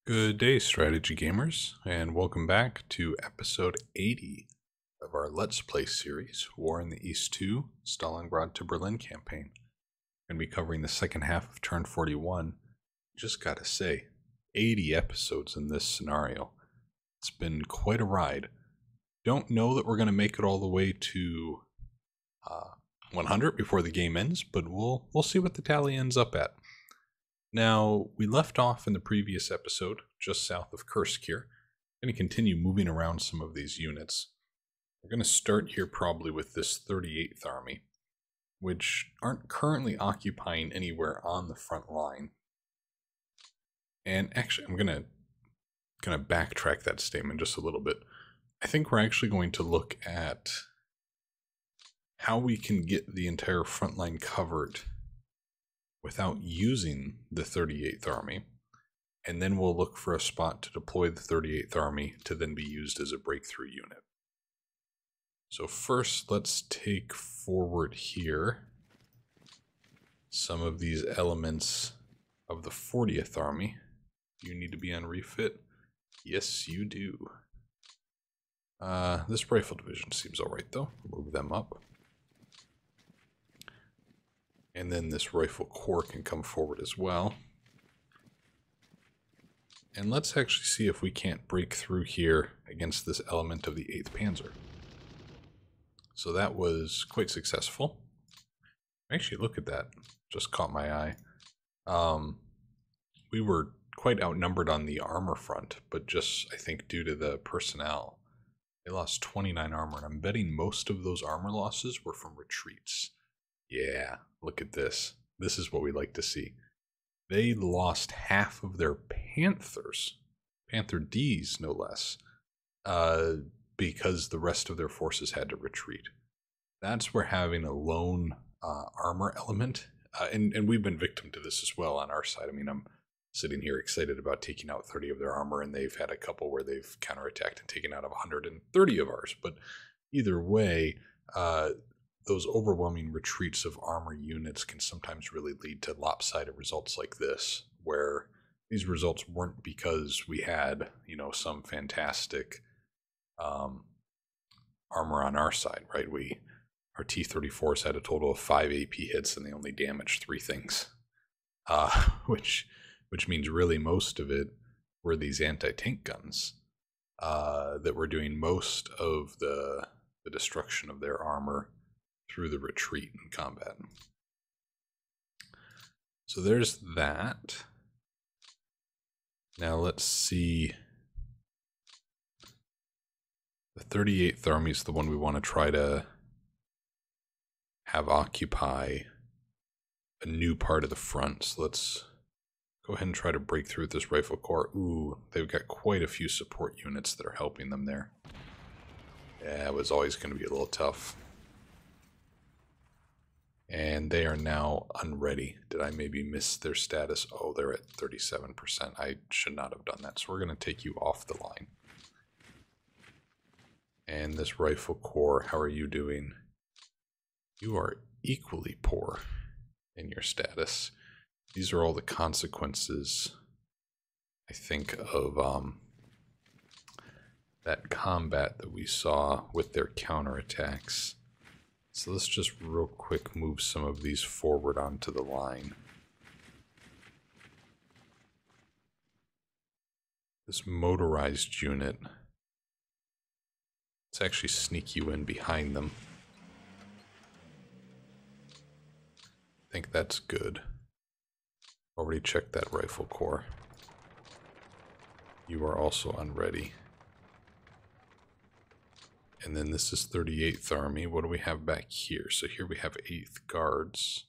Good day, strategy gamers, and welcome back to episode 80 of our Let's Play series, War in the East 2, Stalingrad to Berlin campaign. We're going to be covering the second half of turn 41. Just gotta say, 80 episodes in this scenario. It's been quite a ride. Don't know that we're going to make it all the way to 100 before the game ends, but we'll see what the tally ends up at. Now, we left off in the previous episode, just south of Kursk here. I'm going to continue moving around some of these units. We're going to start here probably with this 38th Army, which aren't currently occupying anywhere on the front line. And actually, I'm going to backtrack that statement just a little bit. I think we're actually going to look at how we can get the entire front line covered without using the 38th Army, and then we'll look for a spot to deploy the 38th Army to then be used as a breakthrough unit. So first, let's take forward here some of these elements of the 40th Army. You need to be on refit? Yes, you do. This rifle division seems alright though. Move them up. And then this rifle corps can come forward as well. And let's actually see if we can't break through here against this element of the 8th Panzer. So that was quite successful. Actually, look at that. Just caught my eye. We were quite outnumbered on the armor front, but just, I think, due to the personnel, they lost 29 armor. And I'm betting most of those armor losses were from retreats. Yeah, look at this. This is what we like to see. They lost half of their Panthers, Panther Ds no less, because the rest of their forces had to retreat. That's where having a lone armor element, and we've been victim to this as well on our side. I mean, I'm sitting here excited about taking out 30 of their armor, and they've had a couple where they've counterattacked and taken out 130 of ours. But either way, those overwhelming retreats of armor units can sometimes really lead to lopsided results like this, where these results weren't because we had, some fantastic armor on our side, right? Our T-34s had a total of 5 AP hits and they only damaged 3 things, which means really most of it were these anti-tank guns that were doing most of the destruction of their armor through the retreat in combat. So there's that. Now let's see. The 38th Army is the one we want to try to have occupy a new part of the front. So let's go ahead and try to break through with this rifle corps. Ooh, they've got quite a few support units that are helping them there. Yeah, it was always going to be a little tough. And they are now unready. Did I maybe miss their status? Oh, they're at 37%. I should not have done that. So we're going to take you off the line. And this rifle corps, how are you doing? You are equally poor in your status. These are all the consequences, I think, of that combat that we saw with their counterattacks. So let's just real quick move some of these forward onto the line. This motorized unit, let's actually sneak you in behind them. I think that's good. Already checked that rifle corps. You are also unready. And then this is 38th Army. What do we have back here? So here we have 8th Guards.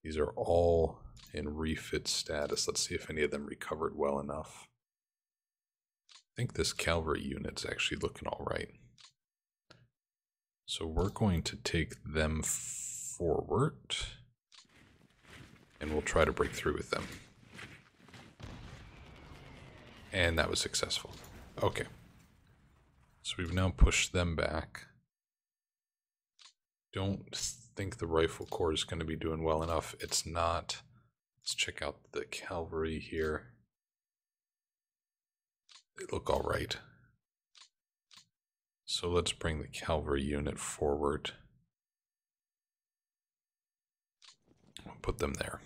These are all in refit status. Let's see if any of them recovered well enough. I think this cavalry unit's actually looking all right. So we're going to take them forward. And we'll try to break through with them. And that was successful. Okay. So we've now pushed them back. Don't think the rifle corps is going to be doing well enough. It's not. Let's check out the cavalry here. They look all right. So let's bring the cavalry unit forward. We'll put them there.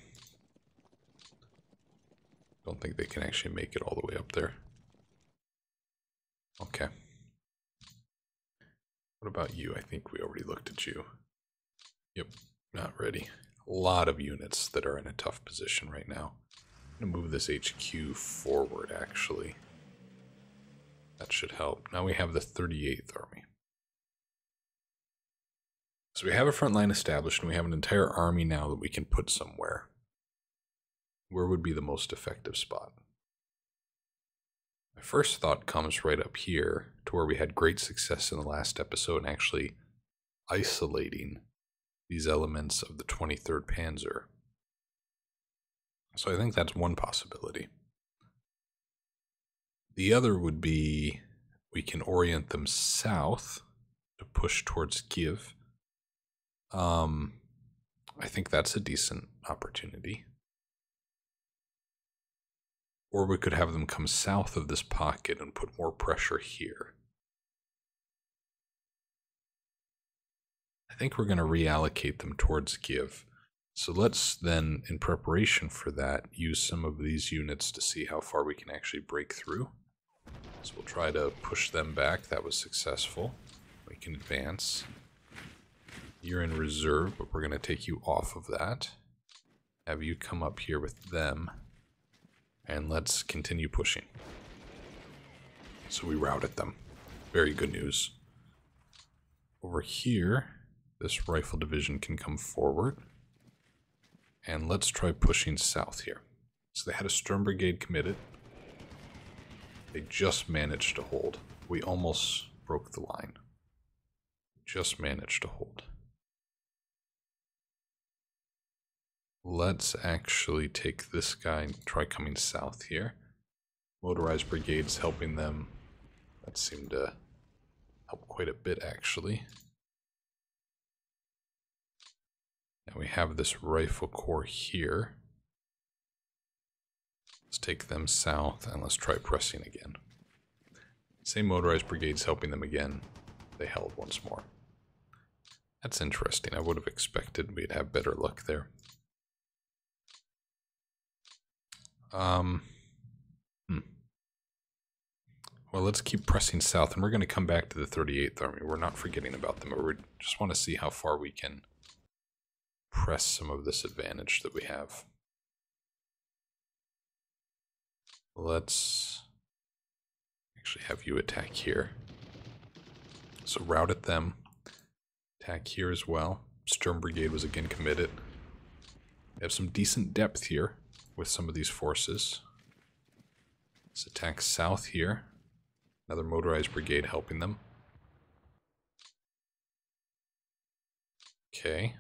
Don't think they can actually make it all the way up there. Okay. What about you? I think we already looked at you. Yep, not ready. A lot of units that are in a tough position right now. I'm going to move this HQ forward, actually. That should help. Now we have the 38th Army. So we have a front line established, and we have an entire army now that we can put somewhere. Where would be the most effective spot? My first thought comes right up here, to where we had great success in the last episode in actually isolating these elements of the 23rd Panzer. So I think that's one possibility. The other would be we can orient them south to push towards Kiev. I think that's a decent opportunity. Or we could have them come south of this pocket and put more pressure here. I think we're going to reallocate them towards Kiev. So let's then, in preparation for that, use some of these units to see how far we can actually break through. So we'll try to push them back. That was successful. We can advance. You're in reserve, but we're going to take you off of that. Have you come up here with them. And let's continue pushing. So we routed them. Very good news. Over here, this rifle division can come forward. And let's try pushing south here. So they had a Sturm Brigade committed. They just managed to hold. We almost broke the line. Just managed to hold. Let's actually take this guy and try coming south here. Motorized brigades helping them. That seemed to help quite a bit, actually. Now we have this rifle corps here. Let's take them south and let's try pressing again. Same motorized brigades helping them again. They held once more. That's interesting. I would have expected we'd have better luck there. Well, let's keep pressing south, and we're going to come back to the 38th Army. We're not forgetting about them, but we just want to see how far we can press some of this advantage that we have. Let's actually have you attack here. So rout at them. Attack here as well. Sturm Brigade was again committed. We have some decent depth here with some of these forces. Let's attack south here. Another motorized brigade helping them. Okay.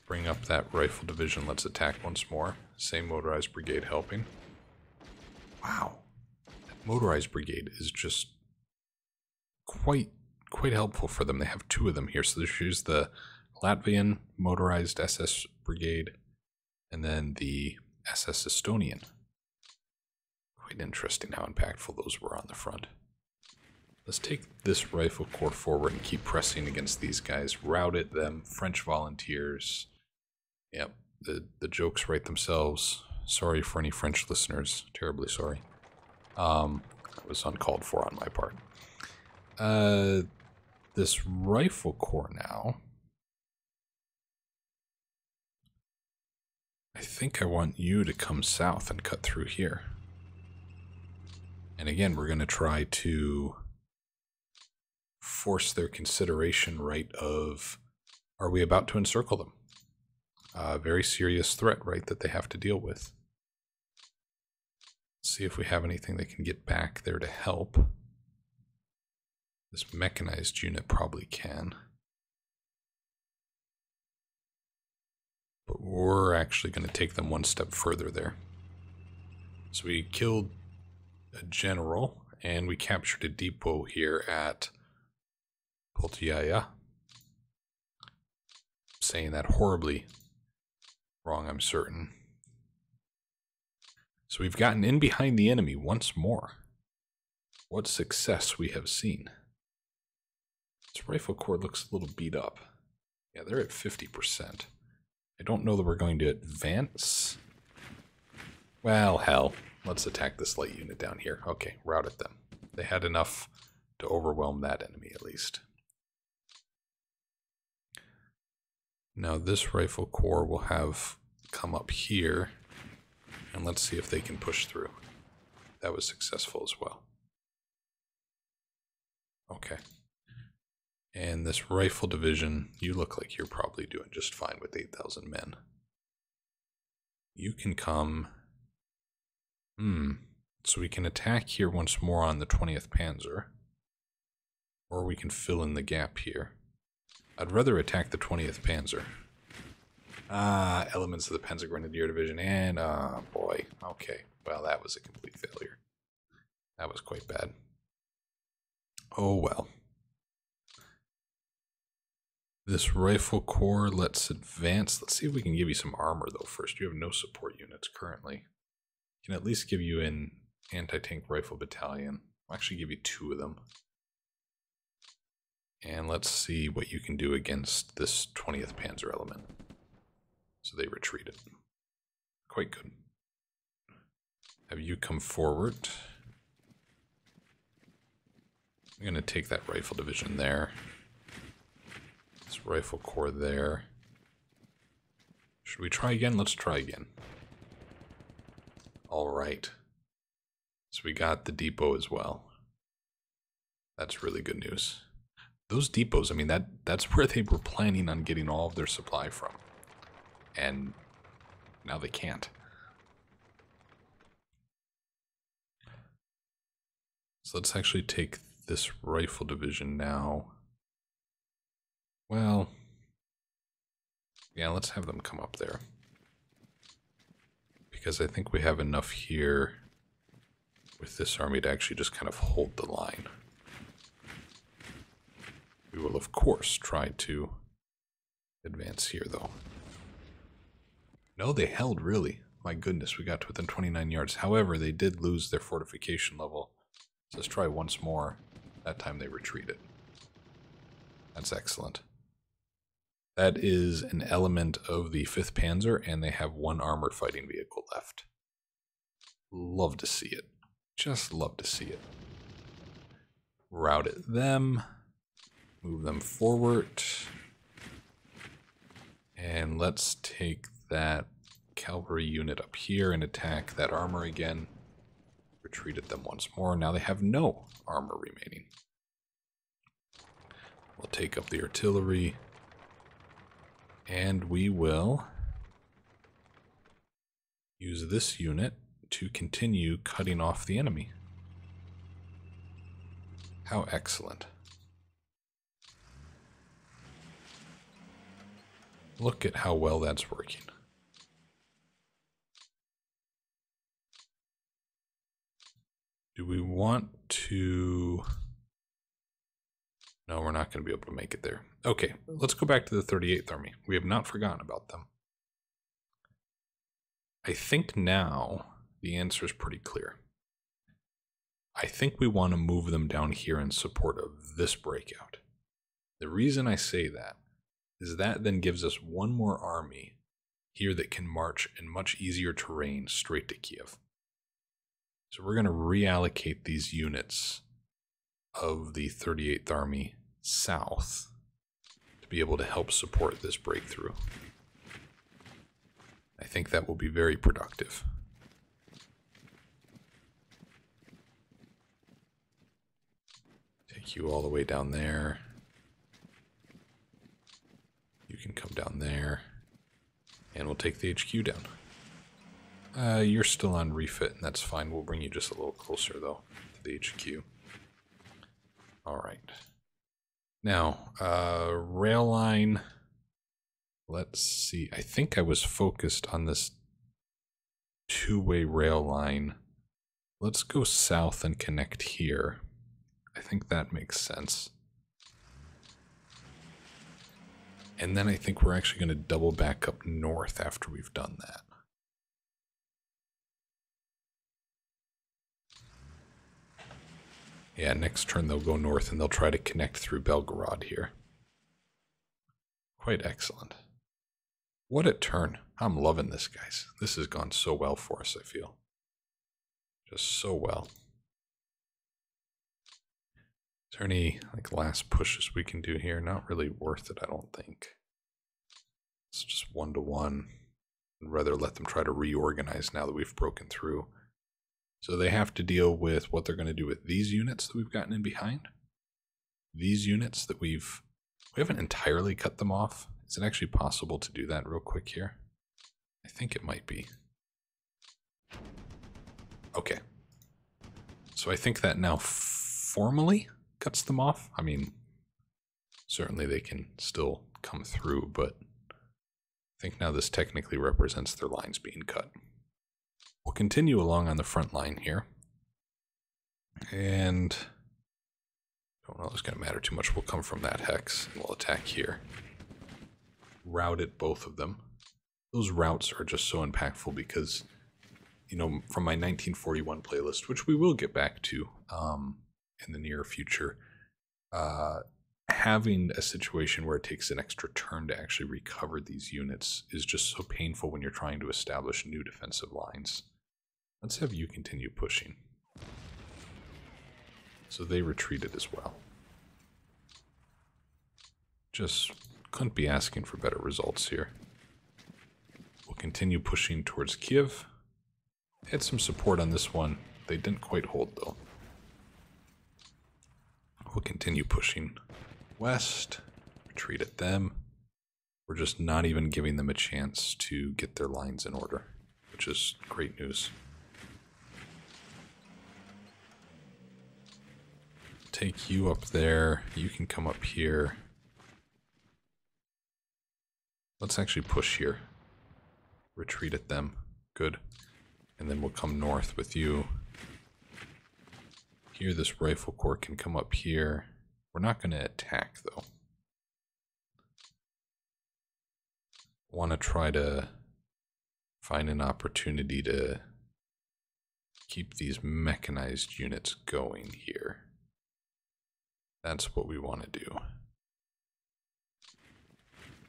Bring up that rifle division. Let's attack once more. Same motorized brigade helping. Wow. That motorized brigade is just quite helpful for them. They have two of them here. So there's the Latvian motorized SS brigade and then the SS Estonian. Quite interesting how impactful those were on the front. Let's take this rifle corps forward and keep pressing against these guys. Rout at them. French volunteers. Yep, the jokes write themselves. Sorry for any French listeners. Terribly sorry. It was uncalled for on my part. This rifle corps now. I think I want you to come south and cut through here. And again, we're going to try to force their consideration right of, are we about to encircle them? A very serious threat, right, that they have to deal with. Let's see if we have anything that can get back there to help. This mechanized unit probably can. But we're actually going to take them one step further there. So we killed a general, and we captured a depot here at Poltyaya. Saying that horribly wrong, I'm certain. So we've gotten in behind the enemy once more. What success we have seen. This rifle corps looks a little beat up. Yeah, they're at 50%. I don't know that we're going to advance. Well, hell. Let's attack this light unit down here. Okay, routed them. They had enough to overwhelm that enemy, at least. Now this rifle corps will have come up here. And let's see if they can push through. That was successful as well. Okay. And this rifle division, you look like you're probably doing just fine with 8,000 men. You can come... So we can attack here once more on the 20th Panzer. Or we can fill in the gap here. I'd rather attack the 20th Panzer. Elements of the Panzer Grenadier Division, and, boy, okay. Well, that was a complete failure. That was quite bad. Oh, well. This rifle corps, let's advance. Let's see if we can give you some armor, though, first. You have no support units currently. Can at least give you an anti-tank rifle battalion. I'll actually give you 2 of them. And let's see what you can do against this 20th Panzer element. So they retreated. Quite good. Have you come forward? I'm going to take that rifle division there. This rifle corps there. Should we try again? Let's try again. Alright. So we got the depot as well. That's really good news. Those depots, I mean, that's where they were planning on getting all of their supply from. And now they can't. So let's actually take this rifle division now. Well, yeah, let's have them come up there. Because I think we have enough here with this army to actually just kind of hold the line. We will, of course, try to advance here, though. No, they held, really. My goodness, we got to within 29 yards. However, they did lose their fortification level. So let's try once more. That time they retreated. That's excellent. That is an element of the 5th Panzer, and they have 1 armored fighting vehicle left. Love to see it. Just love to see it. Route at them. Move them forward. And let's take that cavalry unit up here and attack that armor again. Retreated them once more. Now they have no armor remaining. We'll take up the artillery. And we will use this unit to continue cutting off the enemy. How excellent. Look at how well that's working. Do we want to... No, we're not going to be able to make it there. Okay, let's go back to the 38th Army. We have not forgotten about them. I think now the answer is pretty clear. I think we want to move them down here in support of this breakout. The reason I say that is that then gives us 1 more army here that can march in much easier terrain straight to Kiev. So we're going to reallocate these units of the 38th Army south to be able to help support this breakthrough. I think that will be very productive. Take you all the way down there. You can come down there. And we'll take the HQ down. You're still on refit, and that's fine. We'll bring you just a little closer, though, to the HQ. Alright. Now, rail line. Let's see. I think I was focused on this 2-way rail line. Let's go south and connect here. I think that makes sense. And then I think we're actually going to double back up north after we've done that. Yeah, next turn they'll go north and they'll try to connect through Belgorod here. Quite excellent. What a turn. I'm loving this, guys. This has gone so well for us, I feel. Just so well. Is there any last pushes we can do here? Not really worth it, I don't think. It's just 1-to-1. I'd rather let them try to reorganize now that we've broken through. So they have to deal with what they're going to do with these units that we've gotten in behind. These units that we haven't entirely cut them off. Is it actually possible to do that real quick here? I think it might be. Okay. So I think that now formally cuts them off. I mean, certainly they can still come through, but I think now this technically represents their lines being cut. We'll continue along on the front line here. And I don't know if it's going to matter too much. We'll come from that hex and we'll attack here. Route at both of them. Those routes are just so impactful because, you know, from my 1941 playlist, which we will get back to in the near future, having a situation where it takes an extra turn to actually recover these units is just so painful when you're trying to establish new defensive lines. Let's have you continue pushing. So they retreated as well. Just couldn't be asking for better results here. We'll continue pushing towards Kiev. Had some support on this one. They didn't quite hold though. We'll continue pushing west, retreat at them. We're just not even giving them a chance to get their lines in order, which is great news. Take you up there. You can come up here. Let's actually push here. Retreat at them. Good. And then we'll come north with you. Here, this rifle corps can come up here. We're not going to attack, though. Want to try to find an opportunity to keep these mechanized units going here. That's what we want to do.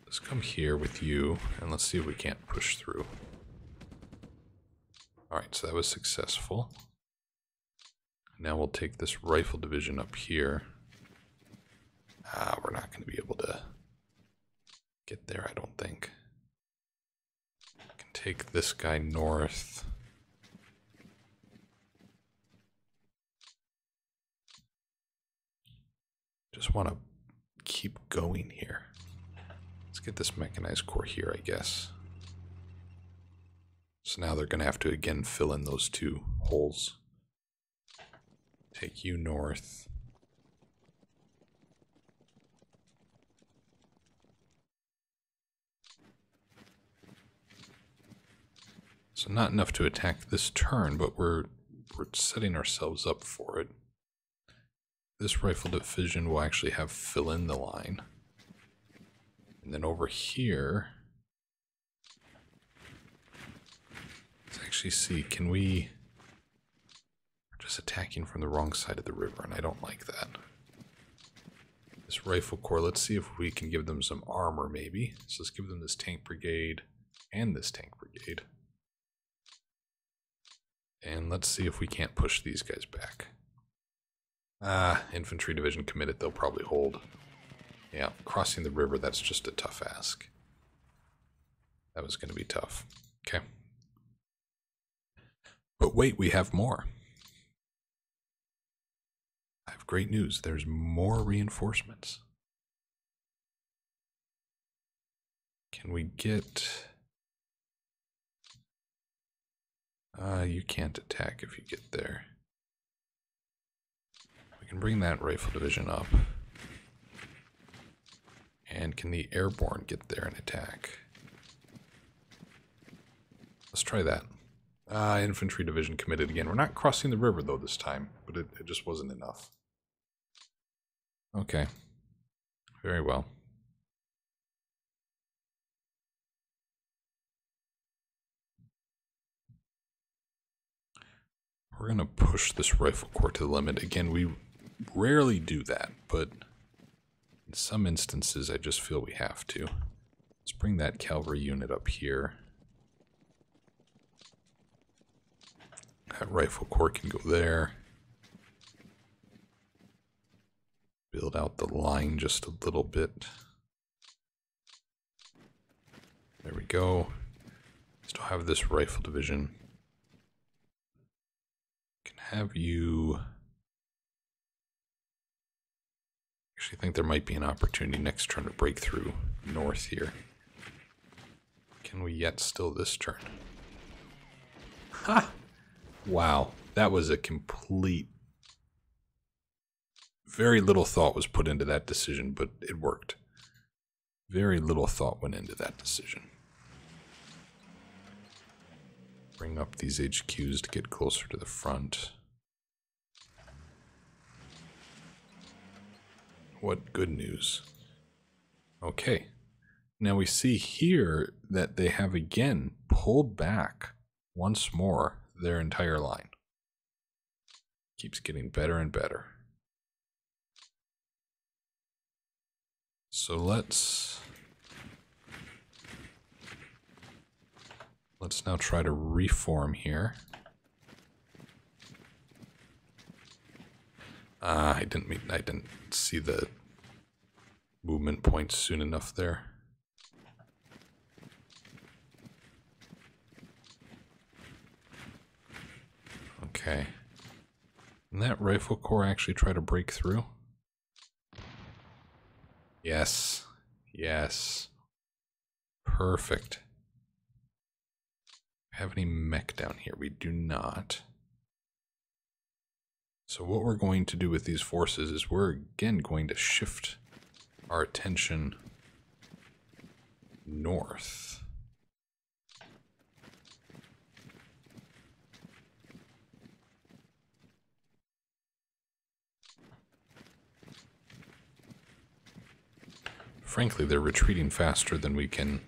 Let's come here with you, and let's see if we can't push through. Alright, so that was successful. Now we'll take this rifle division up here. We're not going to be able to get there, I don't think. I can take this guy north. Just want to keep going here. Let's get this mechanized corps here, I guess. So now they're going to have to again fill in those two holes. Take you north. So not enough to attack this turn, but we're setting ourselves up for it. This rifle division will actually have fill in the line. And then over here, let's actually see, can we, we're just attacking from the wrong side of the river, and I don't like that. This rifle corps, let's see if we can give them some armor maybe. So let's give them this tank brigade and this tank brigade. And let's see if we can't push these guys back. Infantry division committed, they'll probably hold. Yeah, crossing the river, that's just a tough ask. That was going to be tough. Okay. But wait, we have more. I have great news. There's more reinforcements. Can we get... you can't attack if you get there. We can bring that rifle division up. And can the airborne get there and attack? Let's try that. Infantry division committed again. We're not crossing the river though this time, but it just wasn't enough. Okay. Very well. We're going to push this rifle corps to the limit. Again, we rarely do that, but in some instances I just feel we have to. Let's bring that cavalry unit up here. That rifle corps can go there. Build out the line just a little bit. There we go. Still have this rifle division. Can have you... Actually, I think there might be an opportunity next turn to break through north here. Can we yet still this turn? Ha! Wow, that was a complete... Very little thought was put into that decision, but it worked. Very little thought went into that decision. Bring up these HQs to get closer to the front. What good news. Okay. Now we see here that they have again pulled back once more their entire line. Keeps getting better and better. So let's now try to reform here. I didn't see the movement points soon enough there. Okay. And that rifle corps actually try to break through? Yes. Yes. Perfect. Have any mech down here? We do not. So what we're going to do with these forces is we're again going to shift our attention north. Frankly, they're retreating faster than we can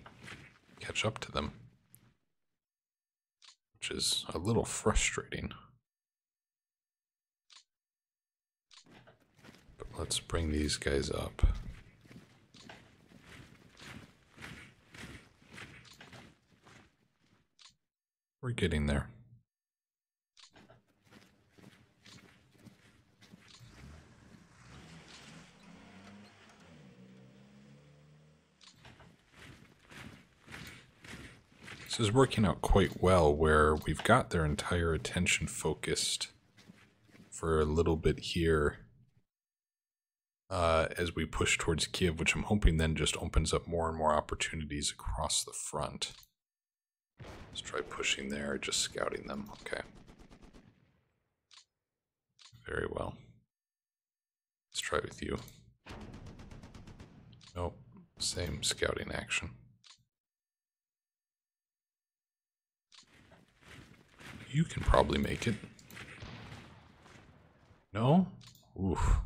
catch up to them, which is a little frustrating. But let's bring these guys up. We're getting there. This is working out quite well, where we've got their entire attention focused for a little bit here as we push towards Kiev, which I'm hoping then just opens up more and more opportunities across the front. Let's try pushing there, just scouting them. Okay. Very well. Let's try with you. Nope. Same scouting action. You can probably make it. No? Oof.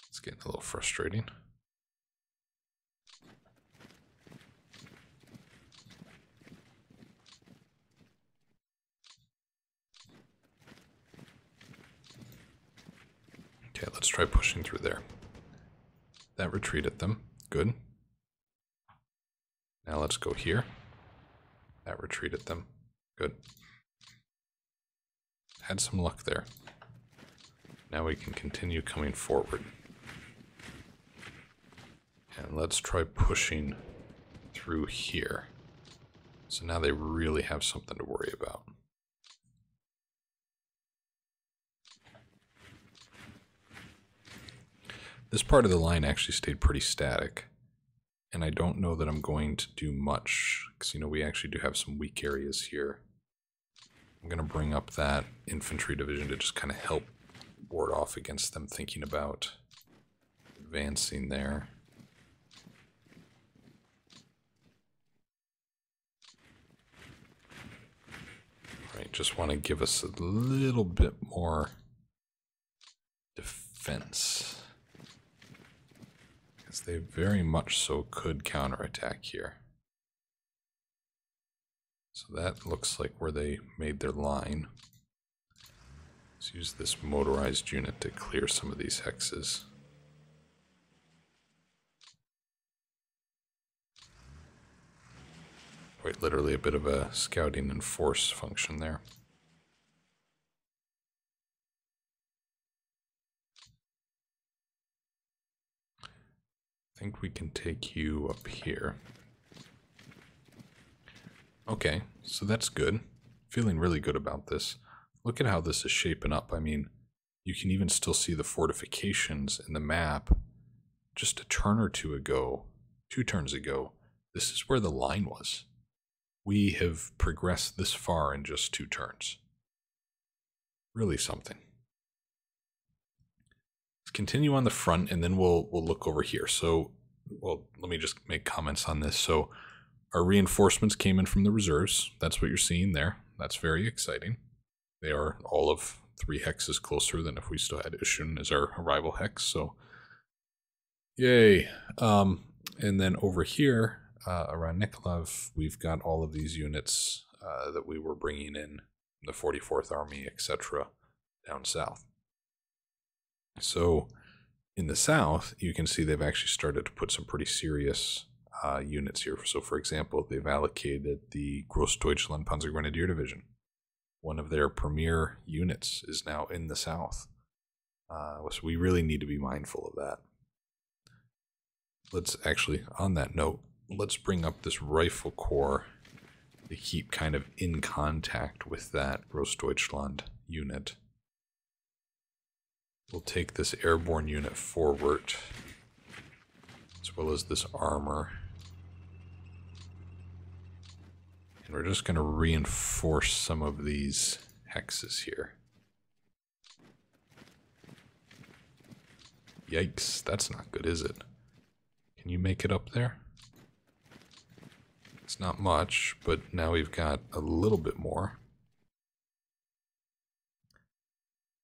It's getting a little frustrating. Okay, let's try pushing through there. That retreated them. Good. Now let's go here. That retreated them. Good. Had some luck there. Now we can continue coming forward. And let's try pushing through here. So now they really have something to worry about. This part of the line actually stayed pretty static. And I don't know that I'm going to do much, because, you know, we actually do have some weak areas here. I'm going to bring up that infantry division to just kind of help ward off against them thinking about advancing there. Right, just want to give us a little bit more defense, because they very much so could counterattack here. So that looks like where they made their line. Let's use this motorized unit to clear some of these hexes. Quite literally a bit of a scouting and force function there. I think we can take you up here. Okay, so that's good. Feeling really good about this. Look at how this is shaping up. I mean, you can even still see the fortifications in the map. Just a turn or two ago, 2 turns ago, this is where the line was. We have progressed this far in just 2 turns. Really something. Let's continue on the front, and then we'll look over here. So, well, let me just make comments on this. So, our reinforcements came in from the reserves. That's what you're seeing there. That's very exciting. They are all of 3 hexes closer than if we still had Ishun as our arrival hex. So, yay. And then over here, around Nikolov, we've got all of these units that we were bringing in, the 44th Army, etc., down south. So in the south, you can see they've actually started to put some pretty serious units here. So for example, they've allocated the Großdeutschland Panzergrenadier Division. One of their premier units is now in the south. So we really need to be mindful of that. Let's actually, on that note, let's bring up this rifle corps to keep kind of in contact with that Großdeutschland unit. We'll take this airborne unit forward, as well as this armor. And we're just going to reinforce some of these hexes here. Yikes, that's not good, is it? Can you make it up there? It's not much, but now we've got a little bit more.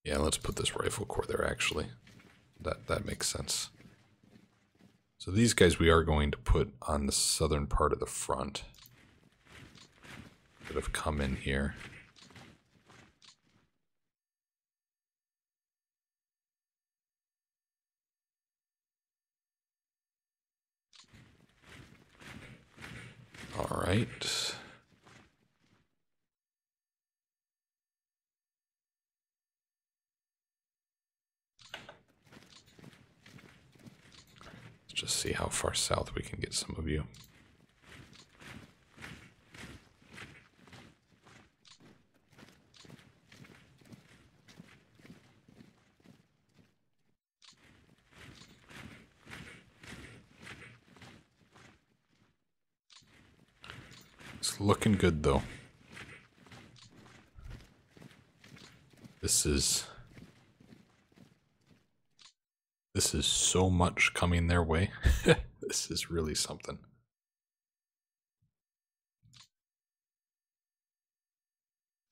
Yeah, let's put this rifle corps there, actually. That makes sense. So these guys we are going to put on the southern part of the front that have come in here. All right. Let's just see how far south we can get some of you. It's looking good, though. This is so much coming their way. This is really something.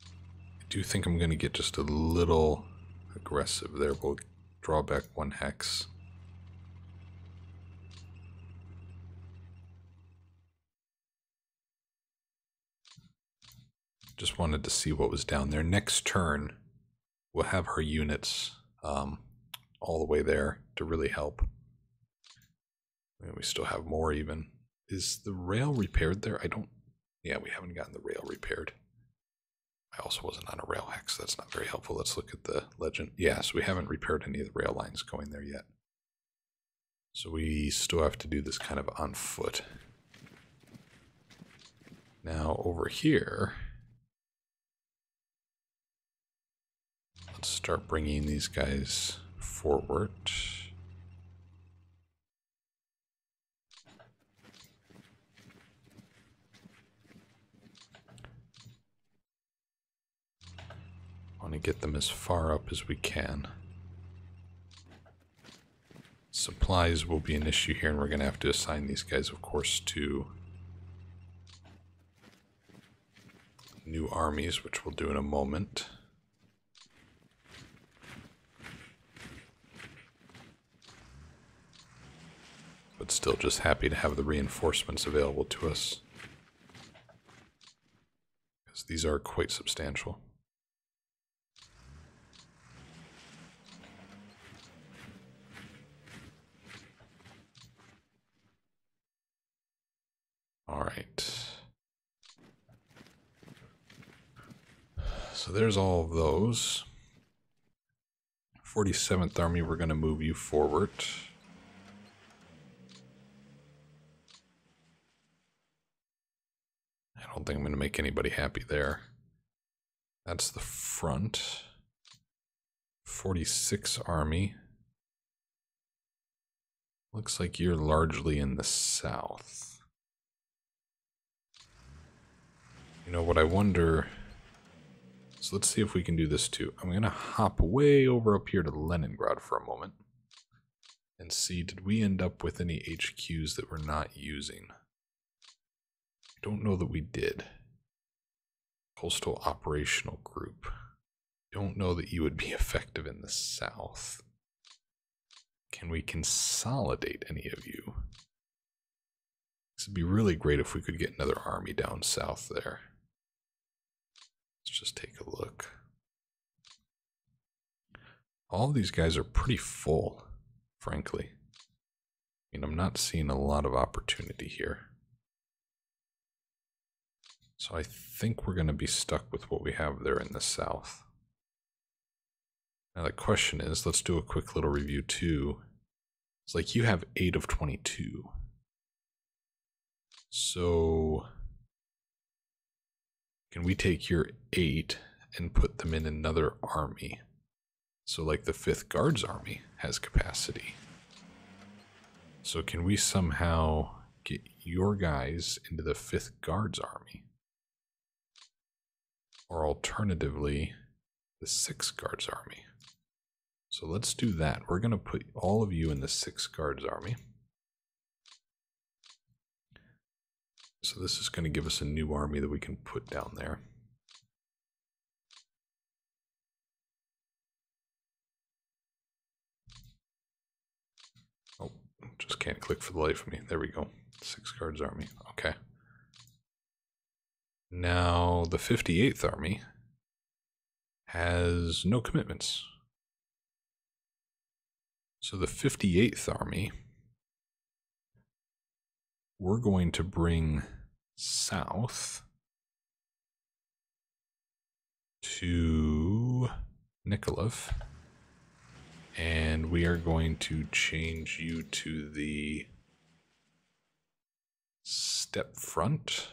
I do think I'm going to get just a little aggressive there. We'll draw back 1 hex. Just wanted to see what was down there. Next turn, we'll have her units all the way there to really help. And we still have more even. Is the rail repaired there? Yeah, we haven't gotten the rail repaired. I also wasn't on a rail hex. That's not very helpful. Let's look at the legend. Yeah, so we haven't repaired any of the rail lines going there yet. So we still have to do this kind of on foot. Now over here, let's start bringing these guys forward. I want to get them as far up as we can. Supplies will be an issue here, and we're going to have to assign these guys, of course, to new armies, which we'll do in a moment. But still just happy to have the reinforcements available to us, because these are quite substantial. So there's all of those. 47th Army, we're going to move you forward. I don't think I'm going to make anybody happy there. That's the front. 46th Army. Looks like you're largely in the south. You know what I wonder... So let's see if we can do this too. I'm going to hop way over up here to Leningrad for a moment. And see, did we end up with any HQs that we're not using? I don't know that we did. Coastal Operational Group. Don't know that you would be effective in the south. Can we consolidate any of you? This would be really great if we could get another army down south there. Let's just take a look. All of these guys are pretty full, frankly. I mean, I'm not seeing a lot of opportunity here. So I think we're going to be stuck with what we have there in the south. Now the question is, let's do a quick little review too. It's like you have 8 of 22. So can we take your 8 and put them in another army? So like the 5th Guards Army has capacity. So can we somehow get your guys into the 5th Guards Army? Or alternatively, the 6th Guards Army. So let's do that. We're going to put all of you in the 6th Guards Army. So this is going to give us a new army that we can put down there. Oh, just can't click for the life of me. There we go. 6th Guards Army. Okay. Now the 58th Army has no commitments. So the 58th Army, we're going to bring south to Nikolaev, and we are going to change you to the steppe front,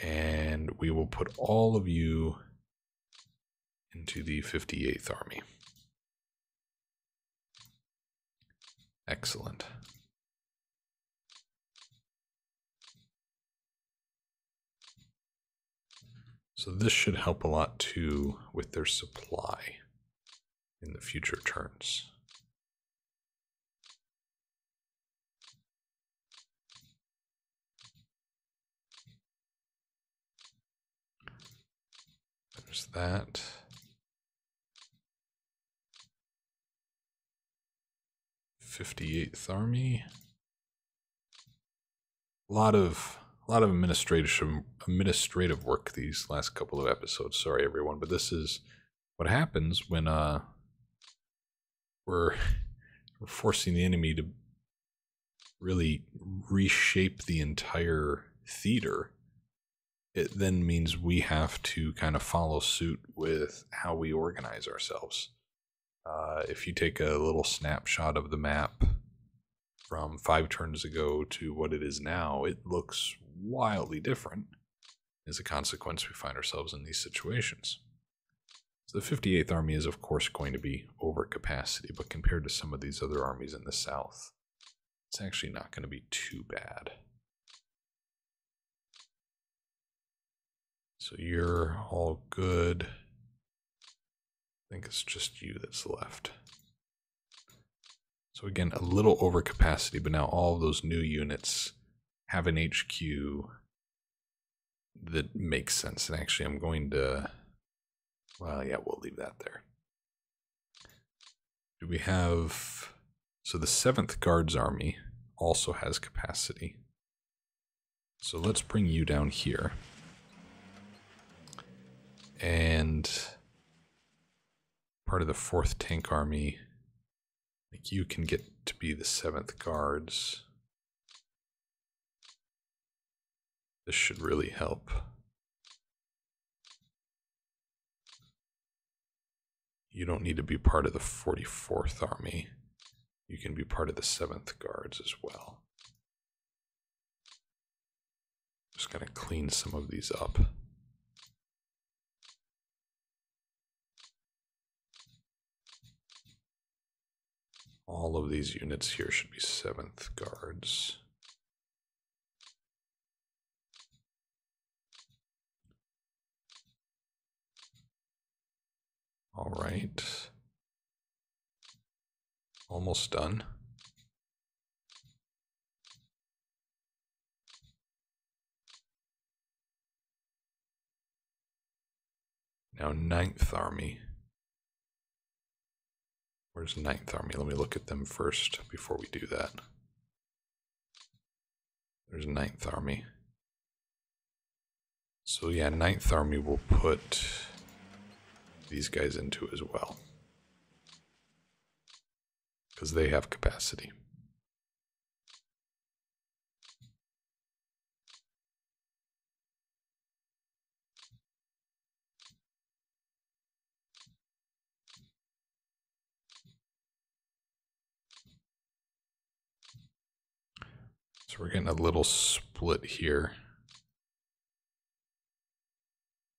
and we will put all of you into the 58th Army. Excellent. So this should help a lot too with their supply in the future turns. There's that. '58th Army. A lot of administrative work these last couple of episodes. Sorry, everyone, but this is what happens when we're forcing the enemy to really reshape the entire theater. It then means we have to kind of follow suit with how we organize ourselves. If you take a little snapshot of the map from 5 turns ago to what it is now, it looks wildly different. As a consequence, we find ourselves in these situations. So the 58th Army is, of course, going to be over capacity, but compared to some of these other armies in the south, it's actually not going to be too bad. So you're all good. I think it's just you that's left. So again, a little over capacity, but now all of those new units have an HQ that makes sense. And actually I'm going to, well, yeah, we'll leave that there. Do we have, so the 7th Guards Army also has capacity. So let's bring you down here. And part of the 4th Tank Army, like you can get to be the 7th Guards. This should really help. you don't need to be part of the 44th Army. You can be part of the 7th Guards as well. Just gotta clean some of these up. All of these units here should be 7th Guards. All right. Almost done. Now 9th Army. Where's 9th Army? Let me look at them first before we do that. There's 9th Army. So yeah, 9th Army will put these guys into as well, because they have capacity. So we're getting a little split here.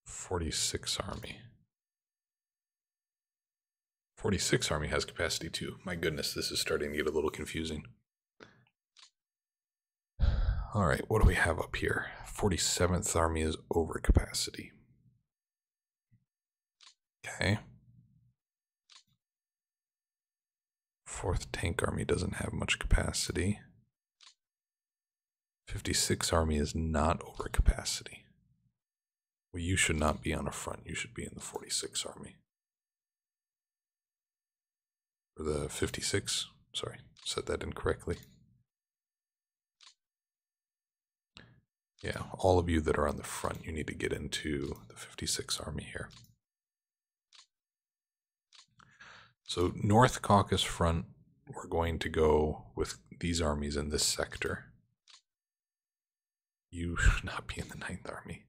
46 Army. 46 Army has capacity too. My goodness, this is starting to get a little confusing. All right, what do we have up here? 47th Army is over capacity. Okay. 4th Tank Army doesn't have much capacity. 56 Army is not over capacity. Well, you should not be on a front. You should be in the 46 Army. Or the 56. Sorry, said that incorrectly. Yeah, all of you that are on the front, you need to get into the 56 Army here. So North Caucasus Front, we're going to go with these armies in this sector. You should not be in the 9th Army.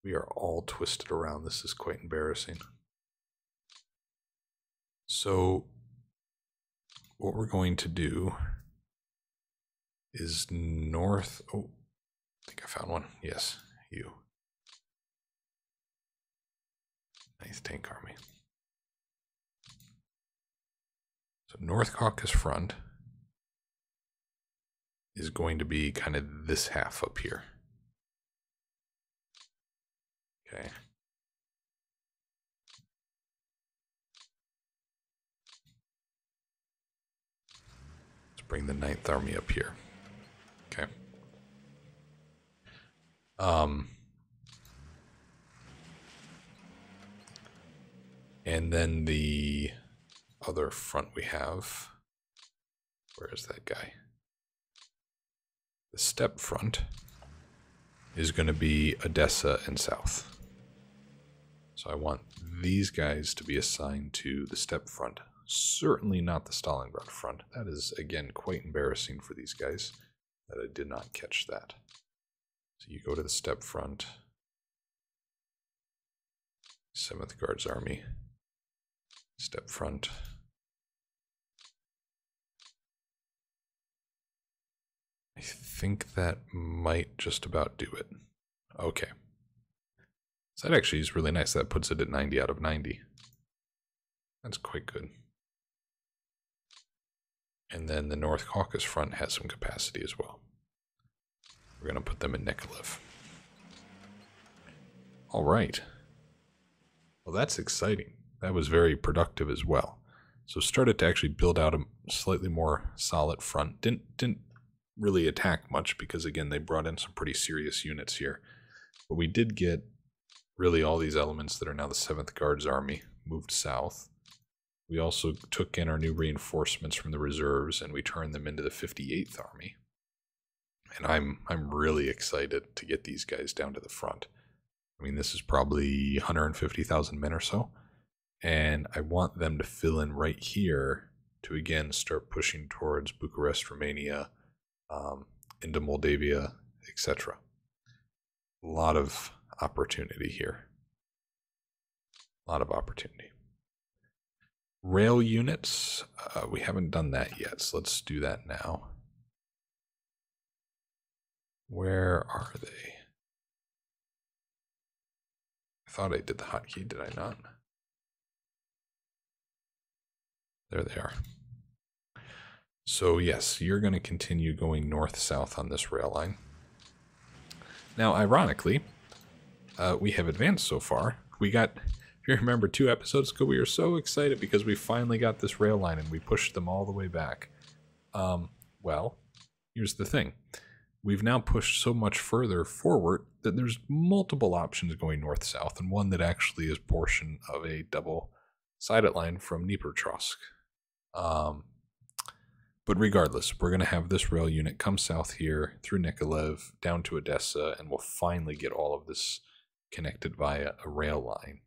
We are all twisted around. This is quite embarrassing. So what we're going to do is north. Oh, I think I found one. Yes, you. 9th Tank Army. So North Caucasus Front is going to be kind of this half up here. Okay. Let's bring the 9th Army up here. Okay. And then the other front we have, where is that guy? The steppe front is going to be Odessa and south. So I want these guys to be assigned to the steppe front. Certainly not the Stalingrad front. That is, again, quite embarrassing for these guys that I did not catch that. So you go to the steppe front. 7th Guards Army. Steppe front. I think that might just about do it. Okay. So that actually is really nice. That puts it at 90 out of 90. That's quite good. And then the North Caucasus front has some capacity as well. We're going to put them in Nikolaev. All right. Well, that's exciting. That was very productive as well. So started to actually build out a slightly more solid front. Didn't really attack much because, again, they brought in some pretty serious units here. But we did get really all these elements that are now the 7th Guards Army moved south. We also took in our new reinforcements from the reserves and we turned them into the 58th Army. And I'm really excited to get these guys down to the front. I mean, this is probably 150,000 men or so. And I want them to fill in right here to, again, start pushing towards Bucharest, Romania, into Moldavia, etc. A lot of opportunity here. A lot of opportunity. Rail units, we haven't done that yet, so let's do that now. Where are they? I thought I did the hotkey, did I not? There they are. So yes, you're going to continue going north-south on this rail line. Now, ironically, we have advanced so far. We got, if you remember 2 episodes ago, we were so excited because we finally got this rail line and we pushed them all the way back. Well, here's the thing. We've now pushed so much further forward that there's multiple options going north-south, and one that actually is portion of a double-sided line from Dnipropetrovsk. But regardless, we're going to have this rail unit come south here through Nikolaev down to Odessa, and we'll finally get all of this connected via a rail line.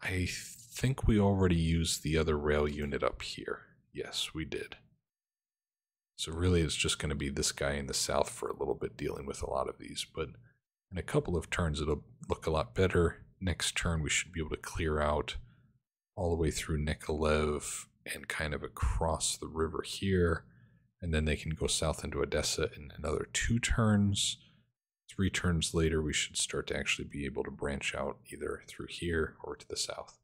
I think we already used the other rail unit up here. Yes, we did. So really it's just going to be this guy in the south for a little bit dealing with a lot of these, but in a couple of turns it'll look a lot better. Next turn we should be able to clear out all the way through Nikolaev and kind of across the river here, and then they can go south into Odessa in another 2 turns. 3 turns later we should start to actually be able to branch out either through here or to the south.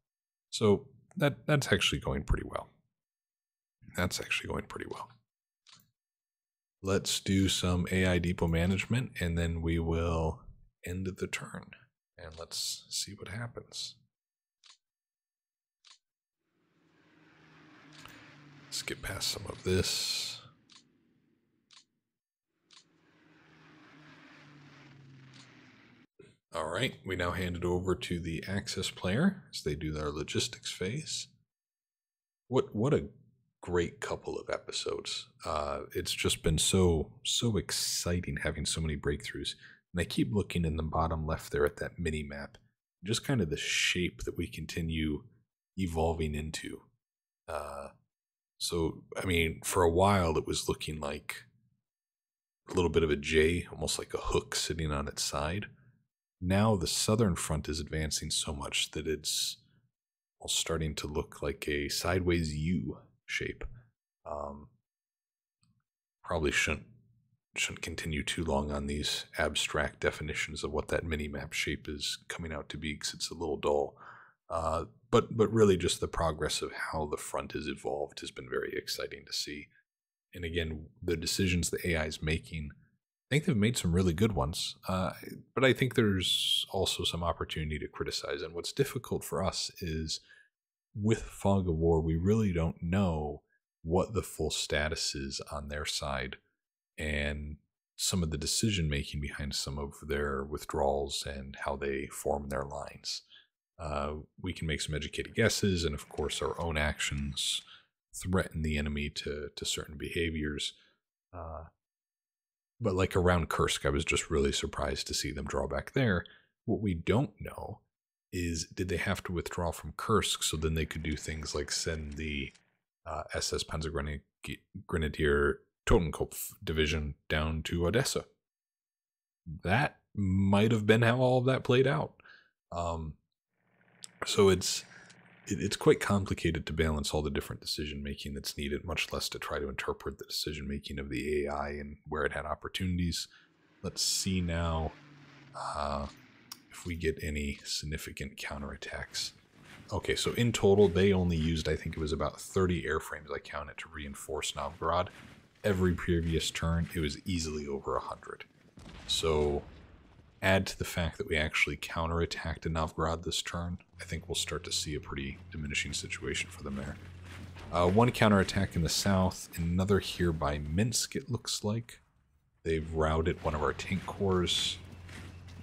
So that's actually going pretty well. That's actually going pretty well. Let's do some AI depot management, and then we will end the turn. And let's see what happens. Let's get past some of this. All right, we now hand it over to the Access player as they do their logistics phase. What a great couple of episodes. It's just been so exciting having so many breakthroughs. And I keep looking in the bottom left there at that mini map, just kind of the shape that we continue evolving into. So I mean, for a while it was looking like a little bit of a J, almost like a hook sitting on its side. Now the southern front is advancing so much that it's all starting to look like a sideways U shape. Probably shouldn't continue too long on these abstract definitions of what that mini-map shape is coming out to be, because it's a little dull. But really just the progress of how the front has evolved has been very exciting to see. And again, the decisions the AI is making, I think they've made some really good ones, but I think there's also some opportunity to criticize. And what's difficult for us is with Fog of War, we really don't know what the full status is on their side and some of the decision making behind some of their withdrawals and how they form their lines. We can make some educated guesses, and of course our own actions threaten the enemy to certain behaviors. But like around Kursk, I was just really surprised to see them draw back there. What we don't know is, did they have to withdraw from Kursk so then they could do things like send the SS Panzergrenadier Totenkopf division down to Odessa? That might have been how all of that played out. So it's quite complicated to balance all the different decision making that's needed, much less to try to interpret the decision making of the AI and where it had opportunities. Let's see now if we get any significant counterattacks. Okay, so in total, they only used, I think it was about 30 airframes I counted to reinforce Novgorod. Every previous turn, it was easily over 100. So add to the fact that we actually counterattacked in Novgorod this turn, I think we'll start to see a pretty diminishing situation for them there. One counterattack in the south, another here by Minsk, it looks like. They've routed one of our tank corps.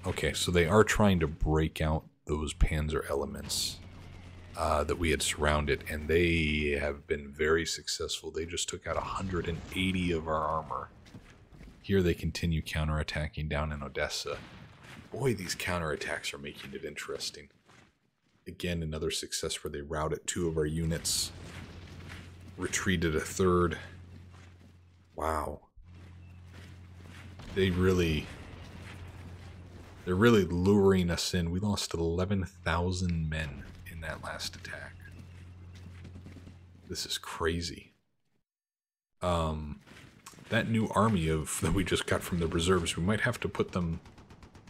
Okay, so they are trying to break out those panzer elements that we had surrounded, and they have been very successful. They just took out 180 of our armor. Here they continue counterattacking down in Odessa. Boy, these counterattacks are making it interesting. Again, another success where they routed 2 of our units, retreated a 3rd. Wow. They're really luring us in. We lost 11,000 men in that last attack. This is crazy. That new army that we just got from the reserves, we might have to put them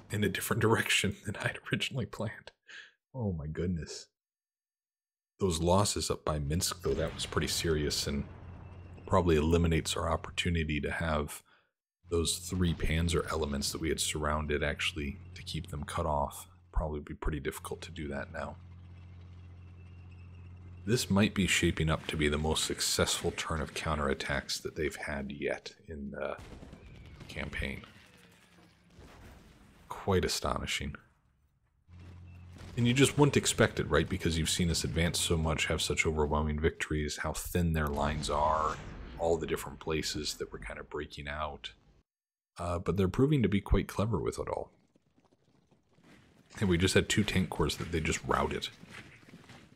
in a different direction than I'd originally planned. Oh my goodness. Those losses up by Minsk, though, that was pretty serious and probably eliminates our opportunity to have those 3 Panzer elements that we had surrounded actually to keep them cut off. Probably be pretty difficult to do that now. This might be shaping up to be the most successful turn of counterattacks that they've had yet in the campaign. Quite astonishing. And you just wouldn't expect it, right? Because you've seen us advance so much, have such overwhelming victories, how thin their lines are, all the different places that we're kind of breaking out. But they're proving to be quite clever with it all. And we just had 2 tank corps that they just routed.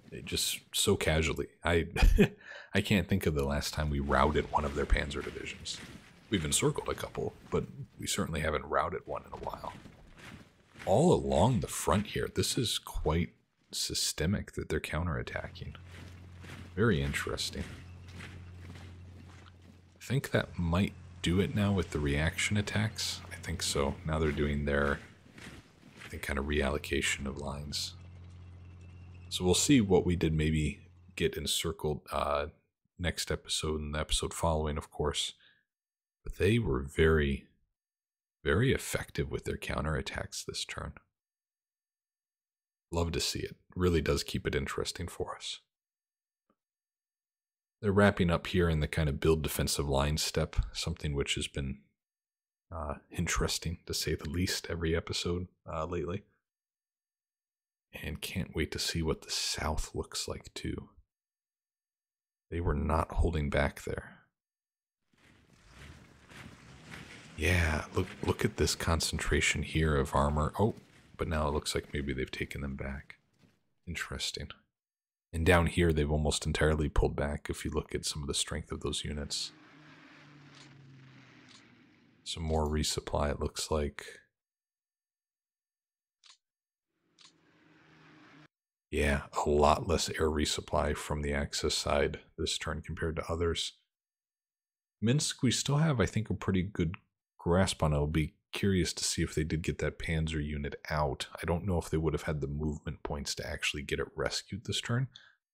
They just so casually. I can't think of the last time we routed one of their panzer divisions. We've encircled a couple, but we certainly haven't routed one in a while. All along the front here, this is quite systemic that they're counterattacking. Very interesting. I think that might do it now with the reaction attacks. I think so. Now they're doing their, I think, kind of reallocation of lines. So we'll see what we did maybe get encircled next episode and the episode following, of course. But they were very, very effective with their counterattacks this turn. Love to see it. Really does keep it interesting for us. They're wrapping up here in the kind of build defensive line step, something which has been interesting, to say the least, every episode lately. And can't wait to see what the South looks like, too. They were not holding back there. Yeah, look at this concentration here of armor. Oh, but now it looks like maybe they've taken them back. Interesting. And down here, they've almost entirely pulled back if you look at some of the strength of those units. Some more resupply, it looks like. Yeah, a lot less air resupply from the Axis side this turn compared to others. Minsk, we still have, I think, a pretty good grasp on it. I'll be curious to see if they did get that Panzer unit out. I don't know if they would have had the movement points to actually get it rescued this turn.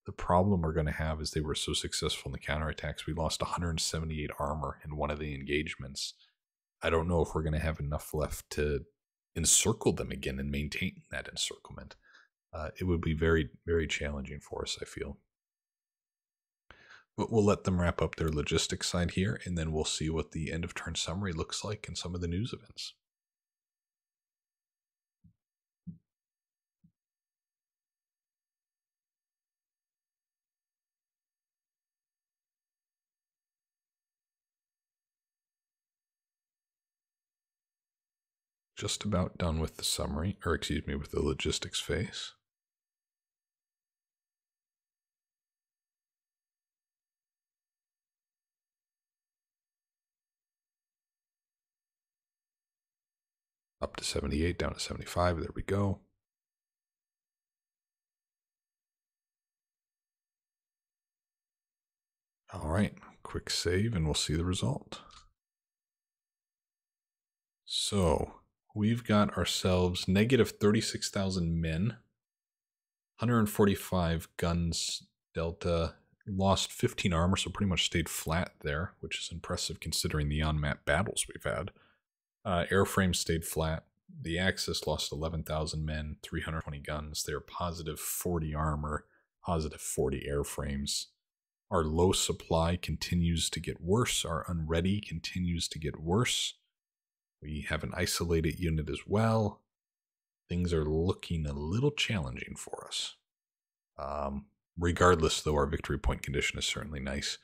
The problem we're going to have is they were so successful in the counterattacks. We lost 178 armor in one of the engagements. I don't know if we're going to have enough left to encircle them again and maintain that encirclement. It would be very, very challenging for us, I feel. But we'll let them wrap up their logistics side here, and then we'll see what the end of turn summary looks like in some of the news events. Just about done with the summary, or excuse me, with the logistics phase. Up to 78, down to 75, there we go. All right, quick save and we'll see the result. So, we've got ourselves negative 36,000 men, 145 guns delta, lost 15 armor, so pretty much stayed flat there, which is impressive considering the on-map battles we've had. Airframe stayed flat. The Axis lost 11,000 men, 320 guns. They're positive 40 armor, positive 40 airframes. Our low supply continues to get worse. Our unready continues to get worse. We have an isolated unit as well. Things are looking a little challenging for us. Regardless, though, our victory point condition is certainly nice.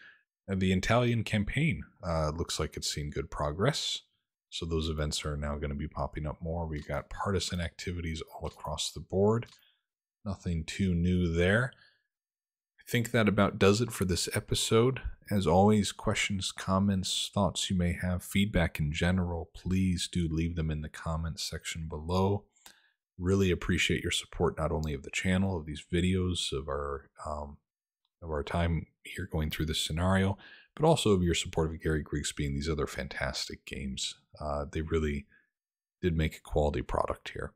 And the Italian campaign looks like it's seen good progress. So those events are now going to be popping up more. We've got partisan activities all across the board. Nothing too new there. I think that about does it for this episode. As always, questions, comments, thoughts you may have, feedback in general, please do leave them in the comments section below. Really appreciate your support, not only of the channel, of these videos, of our of our time here going through this scenario, but also of your support of Gary Grigsby and these other fantastic games. They really did make a quality product here.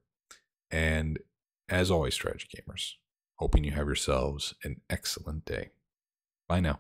And as always, strategy gamers, hoping you have yourselves an excellent day. Bye now.